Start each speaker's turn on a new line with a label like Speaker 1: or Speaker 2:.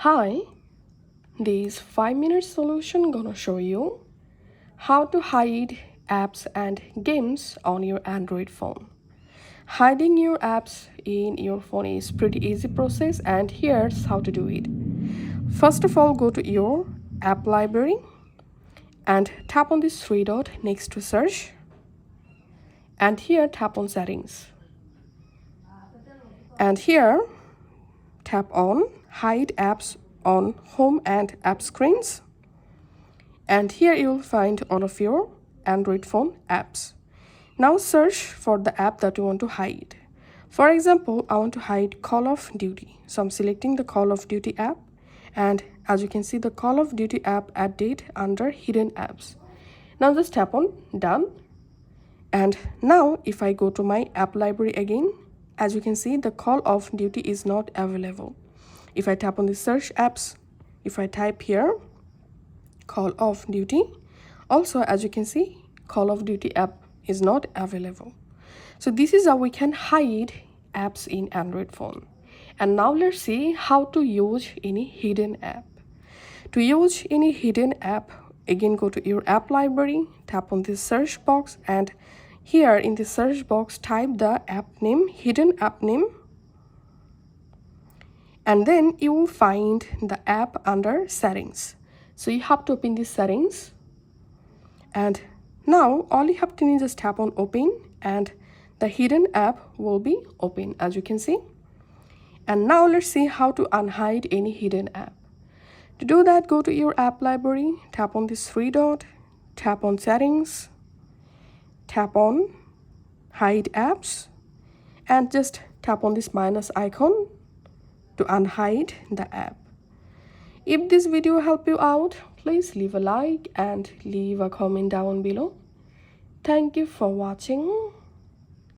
Speaker 1: Hi, this 5-minute solution gonna show you how to hide apps and games on your Android phone. Hiding your apps in your phone is pretty easy process, and here's how to do it. First of all, go to your app library and tap on this three dot next to search, and here tap on settings, and here tap on hide apps on home and app screens, and here you will find all of your Android phone apps. Now search for the app that you want to hide. For example, I want to hide Call of Duty, so I'm selecting the Call of Duty app, and as you can see, the Call of Duty app added under hidden apps. Now just tap on done, and now if I go to my app library again, as you can see, the Call of Duty is not available. If I tap on the search apps, if I type here Call of Duty, also as you can see, Call of Duty app is not available. So this is how we can hide apps in Android phone. And now let's see how to use any hidden app. To use any hidden app, again go to your app library, tap on this search box, and here in the search box type the app name, hidden app name, and then you will find the app under settings. So you have to open these settings, and now all you have to do is just tap on open, and the hidden app will be open, as you can see. And now let's see how to unhide any hidden app. To do that, go to your app library, tap on this three dot, tap on settings, tap on hide apps, and just tap on this minus icon to unhide the app. If this video helped you out, please leave a like and leave a comment down below. Thank you for watching.